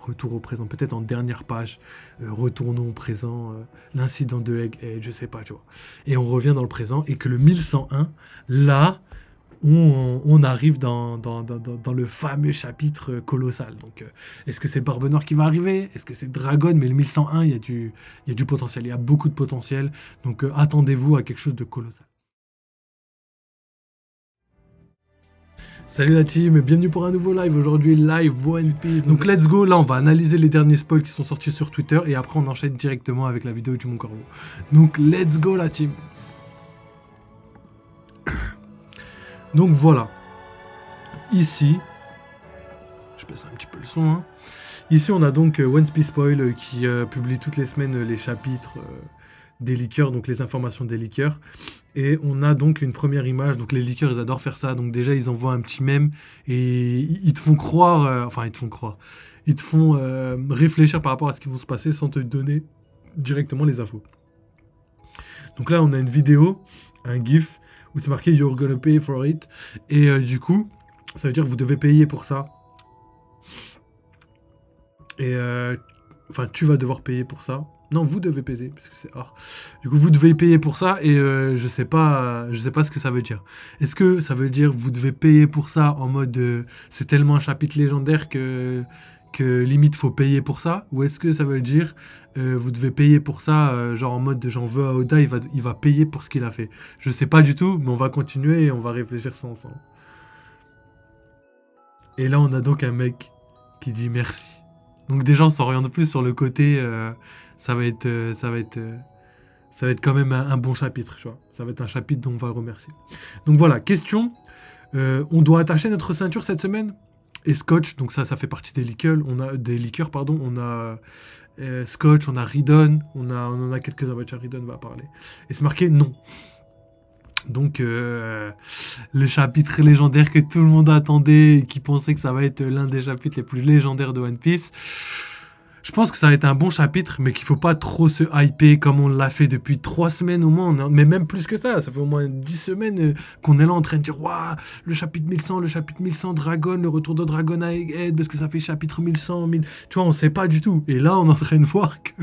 retour au présent, peut-être en dernière page, retournons au présent, l'incident de Egghead, je sais pas, tu vois. Et on revient dans le présent, et que le 1101, là, on arrive dans le fameux chapitre colossal. Donc, est-ce que c'est Barbe Noire qui va arriver? Est-ce que c'est Dragon? Mais le 1101, il y a du potentiel, il y a beaucoup de potentiel. Donc, attendez-vous à quelque chose de colossal. Salut la team, et bienvenue pour un nouveau live. Aujourd'hui, live One Piece. Donc, let's go. Là, on va analyser les derniers spoils qui sont sortis sur Twitter et après, on enchaîne directement avec la vidéo du Mon Corbeau. Donc, let's go la team. Donc, voilà. Ici, je baisse un petit peu le son. Hein. Ici, on a donc One Piece Spoil qui publie toutes les semaines les chapitres des leakers, donc les informations des leakers. Et on a donc une première image. Donc les leakers, ils adorent faire ça. Donc déjà, ils envoient un petit mème et ils te font croire. Enfin, ils te font croire. Ils te font réfléchir par rapport à ce qui va se passer sans te donner directement les infos. Donc là, on a une vidéo, un GIF, où c'est marqué You're gonna pay for it. Et du coup, ça veut dire que vous devez payer pour ça. Et enfin, tu vas devoir payer pour ça. Non, vous devez payer, parce que c'est hors. Du coup, vous devez payer pour ça, et je sais pas ce que ça veut dire. Est-ce que ça veut dire vous devez payer pour ça en mode c'est tellement un chapitre légendaire que limite faut payer pour ça? Ou est-ce que ça veut dire vous devez payer pour ça, genre en mode de j'en veux à Oda, il va payer pour ce qu'il a fait? Je sais pas du tout, mais on va continuer et on va réfléchir ça ensemble. Et là, on a donc un mec qui dit merci. Donc déjà, on s'oriente plus sur le côté, ça va être quand même un bon chapitre, tu vois. Ça va être un chapitre dont on va le remercier. Donc voilà, question. On doit attacher notre ceinture cette semaine et scotch. Donc ça fait partie des leakers. On a scotch, on a Ridon, on en a quelques-uns. Ridon va parler. Et c'est marqué non. Donc, le chapitre légendaire que tout le monde attendait et qui pensait que ça va être l'un des chapitres les plus légendaires de One Piece. Je pense que ça va être un bon chapitre, mais qu'il faut pas trop se hyper comme on l'a fait depuis 3 semaines au moins. Mais même plus que ça, ça fait au moins 10 semaines qu'on est là en train de dire waouh, le chapitre 1100, Dragon, le retour de Dragon à Egghead, parce que ça fait chapitre 1100, 1000... Tu vois, on sait pas du tout. Et là, on est en train de voir que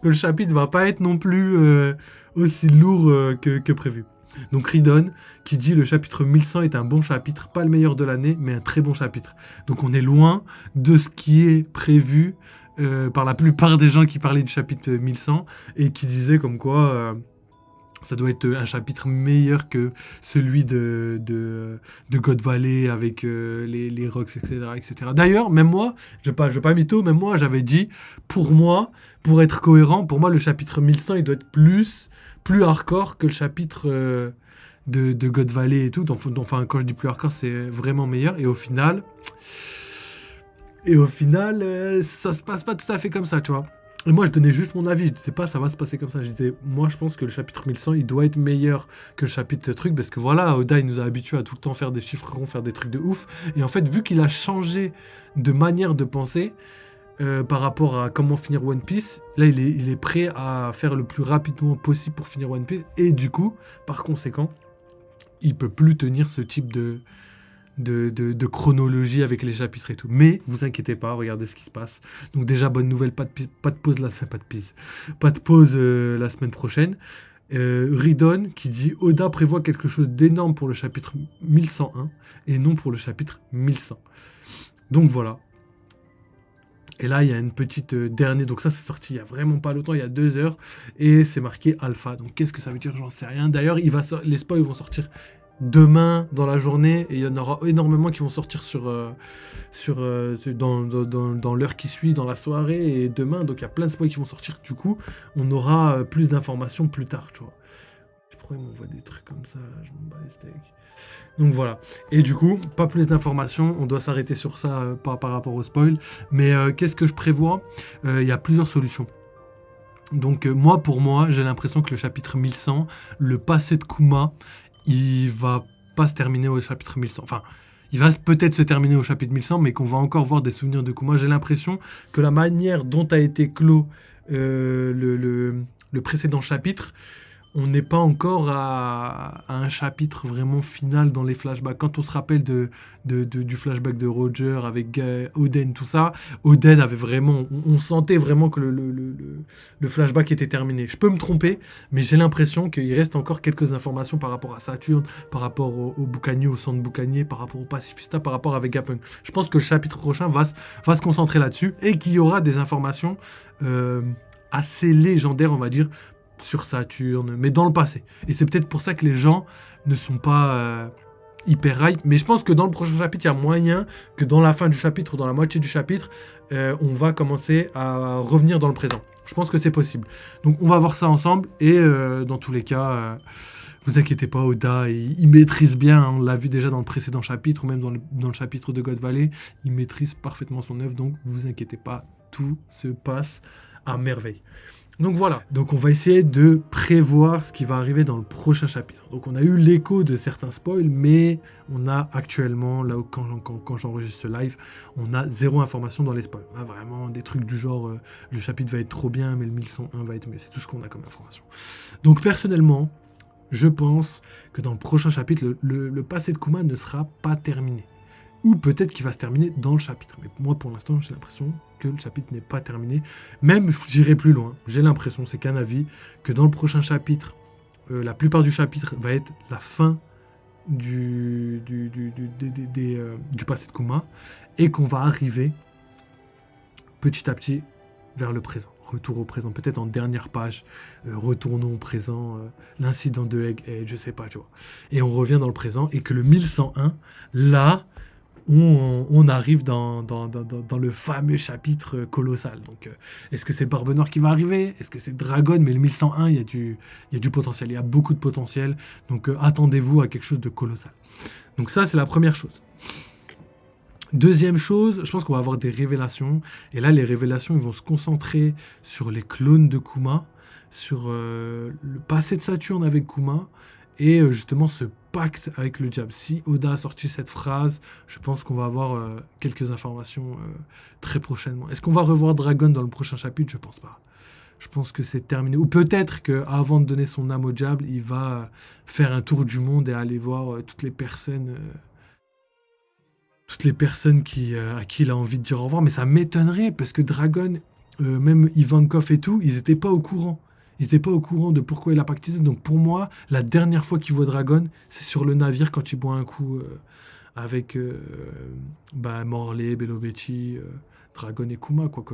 le chapitre va pas être non plus aussi lourd que prévu. Donc Ridon qui dit le chapitre 1100 est un bon chapitre, pas le meilleur de l'année, mais un très bon chapitre. Donc on est loin de ce qui est prévu par la plupart des gens qui parlaient du chapitre 1100 et qui disaient comme quoi ça doit être un chapitre meilleur que celui de God Valley avec les rocks, etc. D'ailleurs, même moi, je vais pas mytho, même moi j'avais dit, pour être cohérent, pour moi le chapitre 1100 il doit être plus hardcore que le chapitre de God Valley et tout. Enfin, quand je dis plus hardcore, c'est vraiment meilleur. Et au final, ça se passe pas tout à fait comme ça, tu vois. Et moi, je donnais juste mon avis. Je disais pas, ça va se passer comme ça. Je disais, moi, je pense que le chapitre 1100, il doit être meilleur que le chapitre truc. Parce que voilà, Oda, il nous a habitués à tout le temps faire des chiffres ronds, faire des trucs de ouf. Et en fait, vu qu'il a changé de manière de penser, par rapport à comment finir One Piece, là il est prêt à faire le plus rapidement possible pour finir One Piece, et du coup, par conséquent, il peut plus tenir ce type de chronologie avec les chapitres et tout. Mais vous inquiétez pas, regardez ce qui se passe. Donc déjà, bonne nouvelle, pas de pause la semaine prochaine. Ridon qui dit Oda prévoit quelque chose d'énorme pour le chapitre 1101 et non pour le chapitre 1100. Donc voilà. Et là, il y a une petite dernière... Donc ça, c'est sorti il y a vraiment pas longtemps, il y a 2 heures. Et c'est marqué Alpha. Donc qu'est-ce que ça veut dire? J'en sais rien. D'ailleurs, les spoils vont sortir demain dans la journée. Et il y en aura énormément qui vont sortir dans l'heure qui suit, dans la soirée et demain. Donc il y a plein de spoils qui vont sortir. Du coup, on aura plus d'informations plus tard, tu vois. Pourquoi ils m'envoient des trucs comme ça? Je m'en bats les steaks. Donc voilà. Et du coup, pas plus d'informations. On doit s'arrêter sur ça par rapport au spoil. Mais qu'est-ce que je prévois? Il y a plusieurs solutions. Donc pour moi, j'ai l'impression que le chapitre 1100, le passé de Kuma, il va pas se terminer au chapitre 1100. Enfin, il va peut-être se terminer au chapitre 1100, mais qu'on va encore voir des souvenirs de Kuma. J'ai l'impression que la manière dont a été clos le précédent chapitre, on n'est pas encore à un chapitre vraiment final dans les flashbacks. Quand on se rappelle du flashback de Roger avec Oden, tout ça, Oden avait vraiment... On sentait vraiment que le flashback était terminé. Je peux me tromper, mais j'ai l'impression qu'il reste encore quelques informations par rapport à Saturne, par rapport au Boucanier, au centre Boucanier, par rapport au Pacifista, par rapport à Vegapunk. Je pense que le chapitre prochain va se concentrer là-dessus et qu'il y aura des informations assez légendaires, on va dire, sur Saturne, mais dans le passé. Et c'est peut-être pour ça que les gens ne sont pas hyper hype. Mais je pense que dans le prochain chapitre, il y a moyen que dans la fin du chapitre, dans la moitié du chapitre, on va commencer à revenir dans le présent. Je pense que c'est possible. Donc on va voir ça ensemble. Et dans tous les cas, vous inquiétez pas, Oda, il maîtrise bien. Hein, on l'a vu déjà dans le précédent chapitre, ou même dans le chapitre de God Valley. Il maîtrise parfaitement son œuvre. Donc vous inquiétez pas, tout se passe à merveille. Donc voilà, donc on va essayer de prévoir ce qui va arriver dans le prochain chapitre. Donc on a eu l'écho de certains spoils, mais on a actuellement, là où quand j'enregistre ce live, on a zéro information dans les spoils. On a vraiment des trucs du genre, le chapitre va être trop bien, mais le 1101 va être mieux. C'est tout ce qu'on a comme information. Donc personnellement, je pense que dans le prochain chapitre, le passé de Kuma ne sera pas terminé. Ou peut-être qu'il va se terminer dans le chapitre. Mais moi, pour l'instant, j'ai l'impression que le chapitre n'est pas terminé. Même, j'irai plus loin. J'ai l'impression, c'est qu'un avis, que dans le prochain chapitre, la plupart du chapitre va être la fin du passé de Kuma. Et qu'on va arriver petit à petit vers le présent. Retour au présent. Peut-être en dernière page. Retournons au présent. L'incident de Egghead, je sais pas, tu vois. Et on revient dans le présent. Et que le 1101, là... on arrive dans le fameux chapitre colossal. Donc, est-ce que c'est Barbe Noire qui va arriver? Est-ce que c'est Dragon? Mais le 1101, il y a du potentiel. Il y a beaucoup de potentiel. Donc, attendez-vous à quelque chose de colossal. Donc, ça, c'est la première chose. Deuxième chose, je pense qu'on va avoir des révélations. Et là, les révélations, ils vont se concentrer sur les clones de Kuma, sur le passé de Saturne avec Kuma, et justement ce pacte avec le diable. Si Oda a sorti cette phrase, je pense qu'on va avoir quelques informations très prochainement. Est-ce qu'on va revoir Dragon dans le prochain chapitre? Je pense pas. Je pense que c'est terminé. Ou peut-être qu'avant de donner son âme au diable, il va faire un tour du monde et aller voir toutes les personnes à qui il a envie de dire au revoir. Mais ça m'étonnerait, parce que Dragon, même Ivankov et tout, ils n'étaient pas au courant. Ils n'étaient pas au courant de pourquoi il a pactisé. Donc pour moi, la dernière fois qu'il voit Dragon, c'est sur le navire quand il boit un coup avec Morley, Belovetti, Dragon et Kuma. Quoi.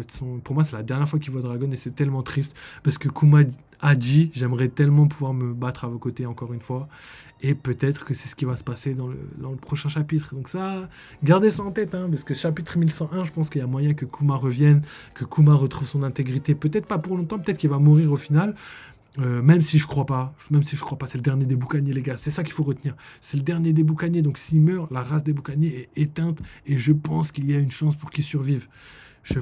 Pour moi, c'est la dernière fois qu'il voit Dragon et c'est tellement triste. Parce que Kuma a dit, j'aimerais tellement pouvoir me battre à vos côtés encore une fois. Et peut-être que c'est ce qui va se passer dans le prochain chapitre. Donc ça, gardez ça en tête. Hein, parce que chapitre 1101, je pense qu'il y a moyen que Kuma revienne, que Kuma retrouve son intégrité. Peut-être pas pour longtemps, peut-être qu'il va mourir au final. Même si je crois pas, c'est le dernier des boucaniers, les gars. C'est ça qu'il faut retenir. C'est le dernier des boucaniers. Donc s'il meurt, la race des boucaniers est éteinte. Et je pense qu'il y a une chance pour qu'il survive. Je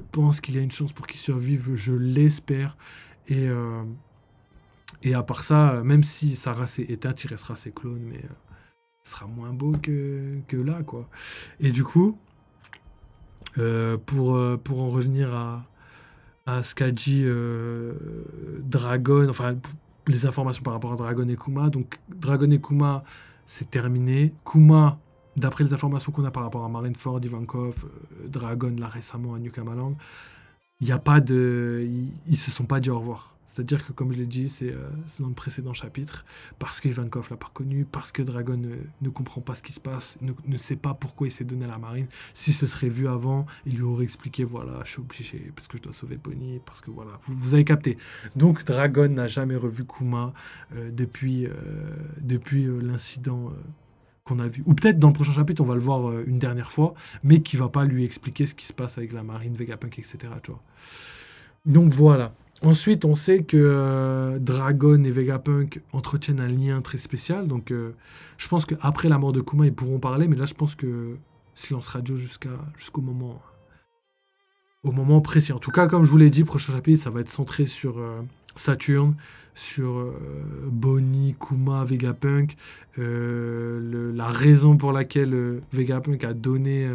l'espère. Et à part ça, même si sa race est éteinte, il restera ses clones, mais ce sera moins beau que là, quoi. Et du coup, pour en revenir à ce qu'a dit Dragon, enfin, les informations par rapport à Dragon et Kuma. Donc, Dragon et Kuma, c'est terminé. Kuma, d'après les informations qu'on a par rapport à Marineford, Ivankov, Dragon, là récemment à New Kamaland, il y a pas de... Ils se sont pas dit au revoir. C'est-à-dire que, comme je l'ai dit, c'est dans le précédent chapitre, parce que Ivankov l'a pas reconnu, parce que Dragon ne comprend pas ce qui se passe, ne sait pas pourquoi il s'est donné à la marine. Si ce serait vu avant, il lui aurait expliqué, voilà, je suis obligé, parce que je dois sauver Bonnie, parce que voilà, vous avez capté. Donc Dragon n'a jamais revu Kuma depuis l'incident qu'on a vu. Ou peut-être dans le prochain chapitre, on va le voir une dernière fois, mais qui va pas lui expliquer ce qui se passe avec la marine, Vegapunk, etc. Tu vois. Donc voilà. Ensuite, on sait que Dragon et Vegapunk entretiennent un lien très spécial. Donc, je pense qu'après la mort de Kuma, ils pourront parler. Mais là, je pense que silence radio jusqu'au moment précis. En tout cas, comme je vous l'ai dit, prochain chapitre, ça va être centré sur Saturne, sur Bonnie, Kuma, Vegapunk. La raison pour laquelle Vegapunk a donné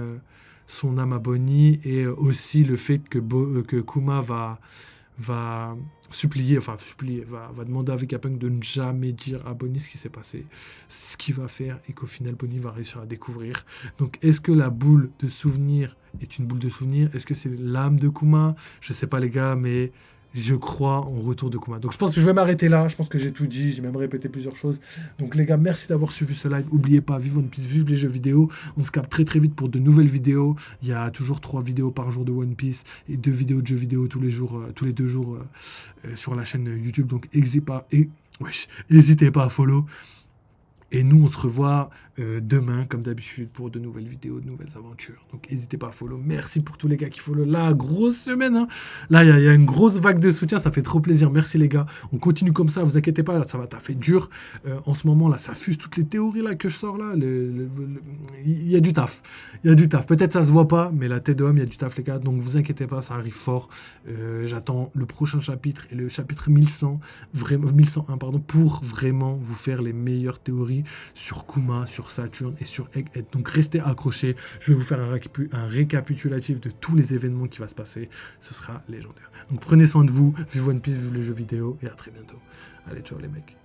son âme à Bonnie. Et aussi le fait que Kuma va va va demander à Vegapunk de ne jamais dire à Bonnie ce qui s'est passé, ce qu'il va faire, et qu'au final, Bonnie va réussir à découvrir. Donc, est-ce que la boule de souvenir est une boule de souvenir? Est-ce que c'est l'âme de Kuma? Je sais pas, les gars, mais je crois en retour de Kuma. Donc, je pense que je vais m'arrêter là. Je pense que j'ai tout dit. J'ai même répété plusieurs choses. Donc, les gars, merci d'avoir suivi ce live. N'oubliez pas, vive One Piece, vive les jeux vidéo. On se capte très très vite pour de nouvelles vidéos. Il y a toujours 3 vidéos par jour de One Piece et 2 vidéos de jeux vidéo tous les jours, tous les 2 jours sur la chaîne YouTube. Donc, n'hésitez pas à follow. Et nous, on se revoit demain, comme d'habitude, pour de nouvelles vidéos, de nouvelles aventures. Donc, n'hésitez pas à follow. Merci pour tous les gars qui follow. Là, grosse semaine. Hein. Là, il y a une grosse vague de soutien. Ça fait trop plaisir. Merci les gars. On continue comme ça. Vous inquiétez pas. Là, ça va taffer dur. En ce moment, là, ça fuse toutes les théories là que je sors là. Il y a du taf. Il y a du taf. Peut-être ça se voit pas, mais la tête de homme, il y a du taf les gars. Donc, vous inquiétez pas. Ça arrive fort. J'attends le prochain chapitre et le chapitre 1101, pardon, pour vraiment vous faire les meilleures théories sur Kuma, sur Saturne et sur Egghead. Donc restez accrochés, je vais vous faire un récapitulatif de tous les événements qui vont se passer, ce sera légendaire. Donc prenez soin de vous, vive One Piece, vive les jeux vidéo et à très bientôt. Allez, ciao les mecs.